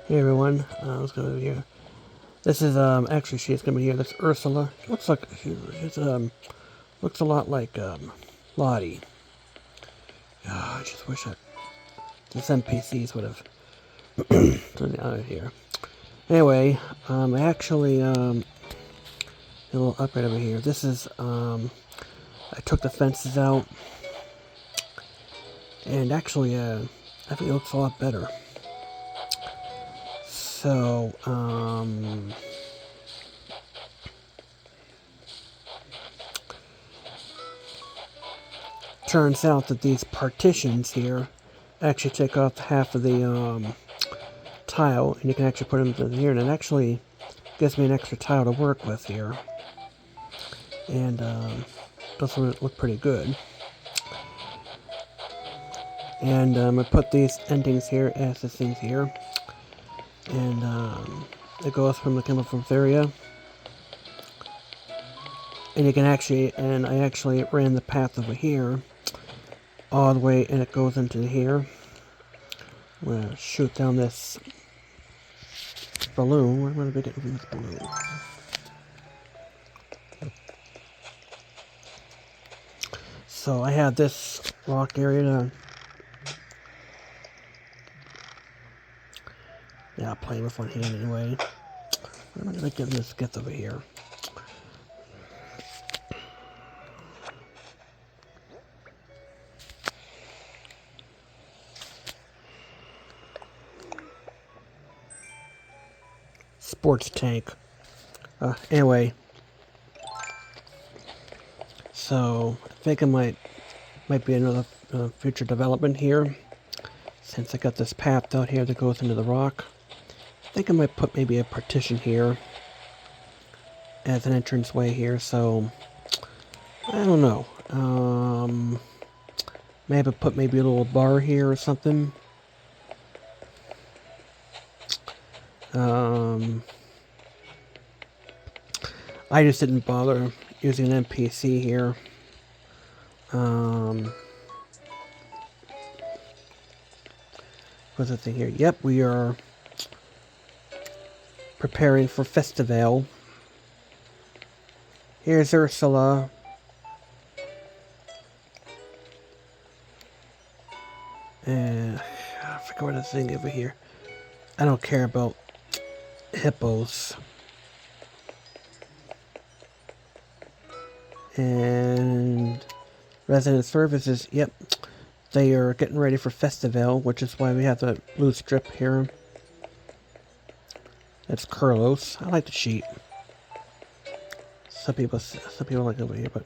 Hey everyone, let's go over here. This is actually she's gonna be here. That's Ursula. Looks like she's looks a lot like Lottie. I just wish that these NPCs would have done out of here. Anyway, I actually a little upgrade over here. This is I took the fences out, and actually I think it looks a lot better. So turns out that these partitions here actually take off half of the tile, and you can actually put them through here, and it actually gives me an extra tile to work with here, and does look pretty good. And I put these endings here as the things here, and it goes from the chemical area, and you can actually, and I actually ran the path over here all the way, and it goes into here. I'm gonna shoot down this balloon. Where am I gonna get this balloon? So I have this rock area to, yeah, I'll play with one hand anyway. Where am I gonna get this get over here? Sports tank. Anyway, so I think it might be another future development here. Since I got this path out here that goes into the rock, I think I might put maybe a partition here as an entranceway here. So I don't know. Maybe put maybe a little bar here or something. I just didn't bother using an NPC here. What's the thing here? Yep, we are preparing for Festival. Here's Ursula. And I forgot what the thing over here. I don't care about hippos. And resident services, yep, they are getting ready for Festival, which is why we have the blue strip here. That's Carlos. I like the sheep. Some people like it over here, but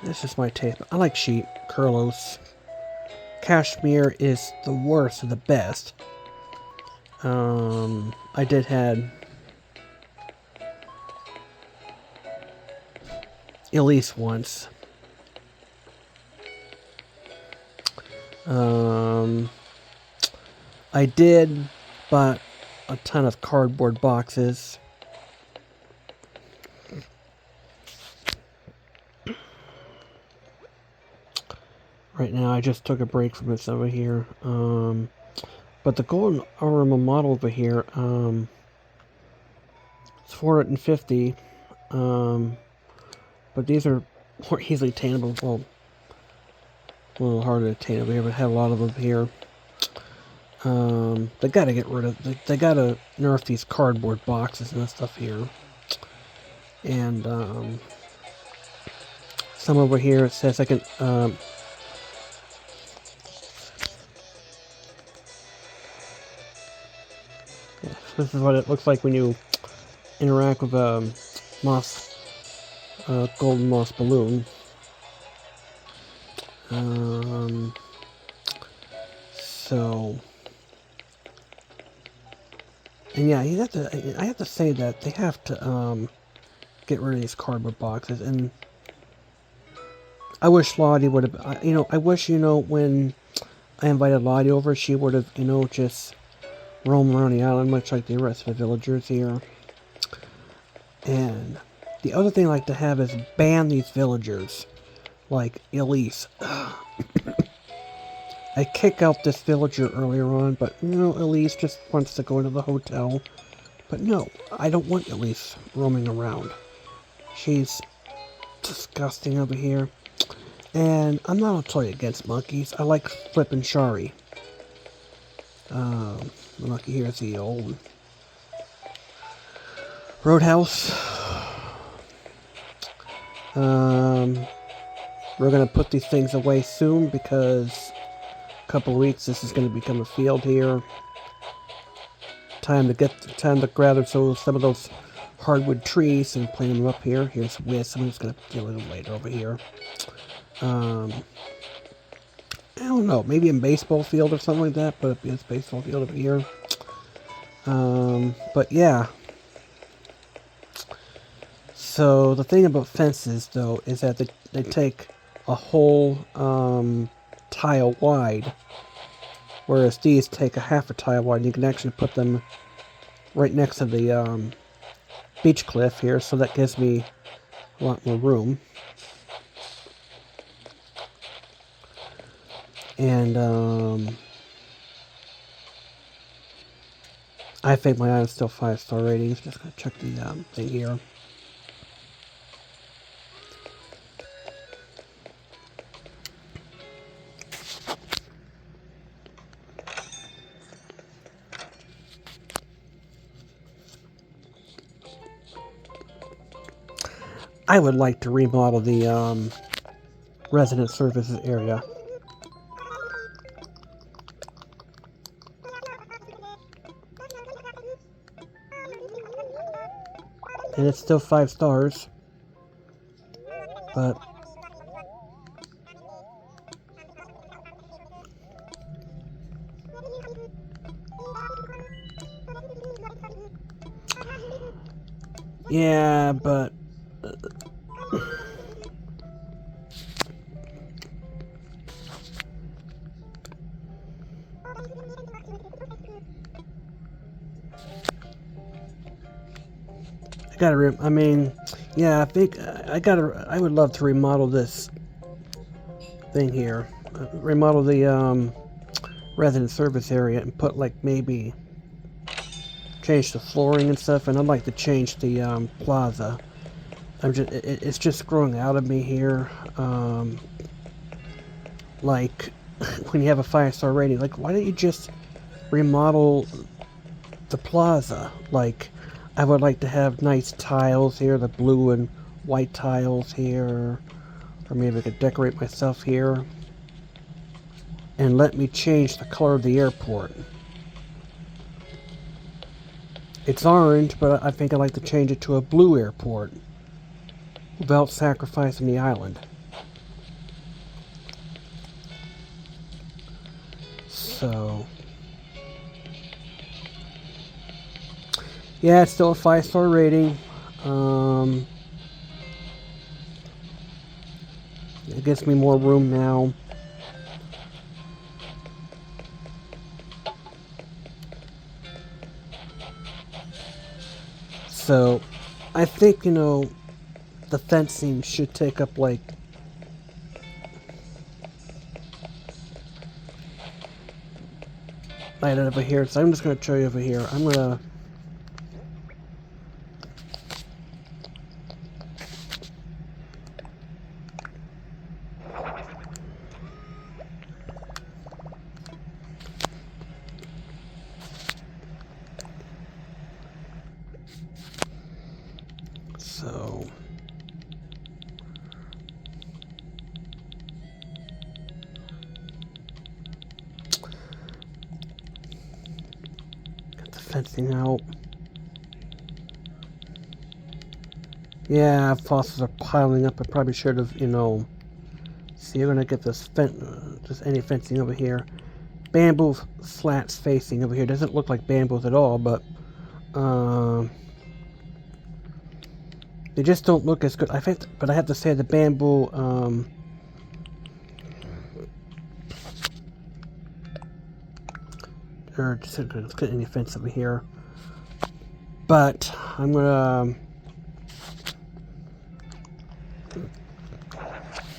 this is my taste. I like sheep. Carlos. Cashmere is the worst of the best. I did had Elise once. I did bought a ton of cardboard boxes. Right now, I just took a break from this over here. But the golden armor model over here, it's 450. But these are more easily attainable. Well, a little harder to attain over here, but I have a lot of them here. They gotta get rid of. They gotta nerf these cardboard boxes and stuff here. And some over here it says I can. This is what it looks like when you interact with a moss, golden moss balloon. So, and yeah, I have to say that they have to get rid of these cardboard boxes, and I wish Lottie would have, I wish, when I invited Lottie over, she would have, just roam around the island much like the rest of the villagers here. And the other thing I like to have is ban these villagers, like Elise. I kick out this villager earlier on, but you know, Elise just wants to go into the hotel. But no, I don't want Elise roaming around. She's disgusting over here. And I'm not totally against monkeys. I like flipping Shari. Lucky here's the old roadhouse. We're gonna put these things away soon because a couple of weeks this is gonna become a field here. Time to gather some of those hardwood trees and plant them up here. Here's where someone's gonna get a little later over here. I don't know, maybe a baseball field or something like that, but it's baseball field over here. But yeah. So the thing about fences, though, is that they take a whole tile wide, whereas these take a half a tile wide. You can actually put them right next to the beach cliff here, so that gives me a lot more room. And I think my item's still 5-star ratings. Just gonna check the thing here. I would like to remodel the resident services area. And it's still 5 stars. But yeah, but I mean, yeah, I think I would love to remodel this thing here. Remodel the resident service area and put like maybe change the flooring and stuff, and I'd like to change the plaza. It's just growing out of me here. Like when you have a 5-star rating, like why don't you just remodel the plaza? Like I would like to have nice tiles here, the blue and white tiles here, or maybe I could decorate myself here. And let me change the color of the airport. It's orange, but I think I'd like to change it to a blue airport without sacrificing the island. So yeah, it's still a 5-star rating. It gives me more room now. So I think, you know, the fencing should take up like right over here. So I'm just going to show you over here. I'm going to so got the fencing out. Yeah, fossils are piling up. I probably should have, you know. See, you're gonna get this just any fencing over here. Bamboo slats facing over here. Doesn't look like bamboos at all, but they just don't look as good. But I have to say the bamboo or just let's get any fence over here. But I'm gonna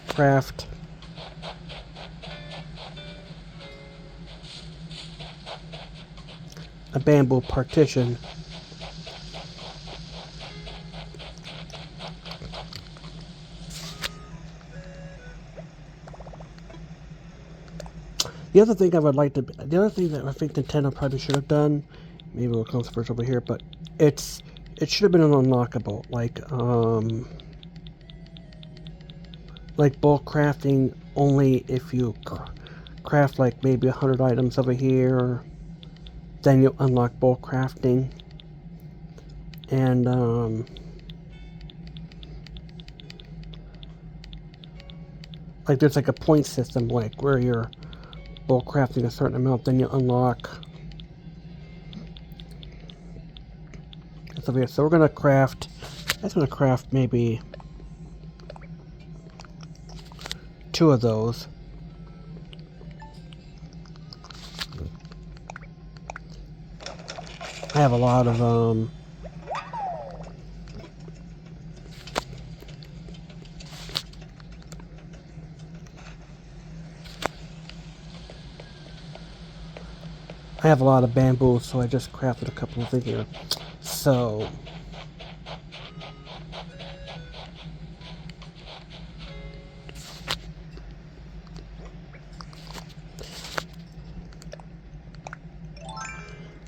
craft a bamboo partition. The other thing that I think Nintendo probably should have done, maybe we'll come first over here, but it should have been an unlockable, like bulk crafting only if you craft like maybe 100 items over here, then you'll unlock bulk crafting. And like there's like a point system, like where you're bulk crafting a certain amount, then you unlock. That's over here. So we're gonna craft. That's gonna craft maybe 2 of those. I have a lot of bamboo, so I just crafted a couple of things here. So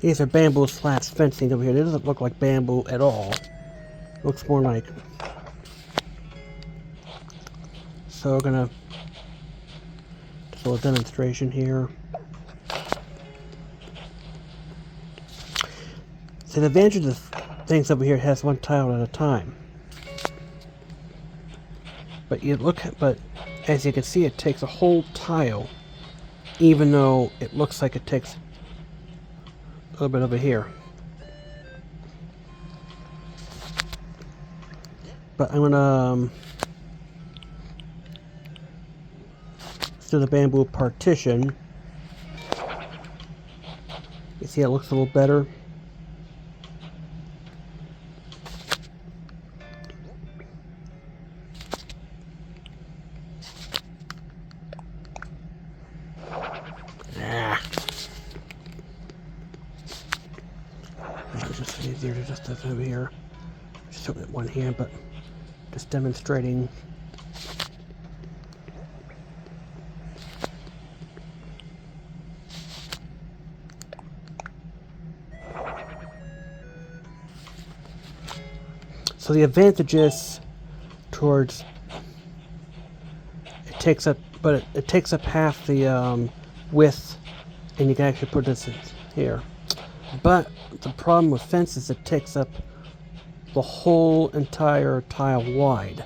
these are bamboo slats fencing over here. It doesn't look like bamboo at all. It looks more like. So we're gonna just a little demonstration here. So the advantage of things over here has 1 tile at a time. But as you can see, it takes a whole tile, even though it looks like it takes a little bit over here. But I'm gonna do the bamboo partition. You see, it looks a little better. It's just easier to just have over here. Just doing it one hand, but just demonstrating. So the advantages towards it takes up half the width, and you can actually put this in here. But the problem with fences, it takes up the whole entire tile wide.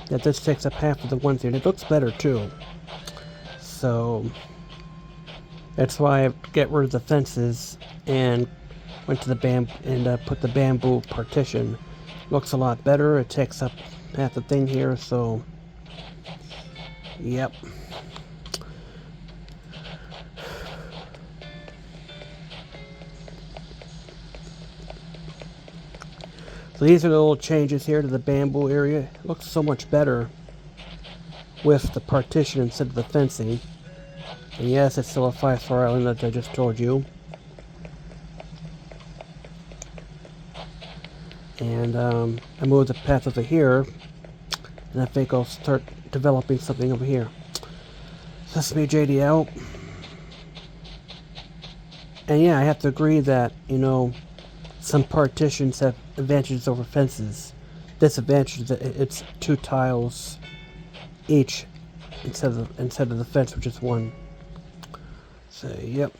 That this takes up half of the one thing. It looks better too. So that's why I get rid of the fences and went to the put the bamboo partition. Looks a lot better. It takes up half the thing here. So yep. So these are the little changes here to the bamboo area. It looks so much better with the partition instead of the fencing. And yes, it's still a 5-star island that I just told you. And I moved the path over here, and I think I'll start developing something over here. So this is me, JD, out. And yeah, I have to agree that, you know, some partitions have advantages over fences. Disadvantage that it's 2 tiles each instead of the fence, which is 1. So yep.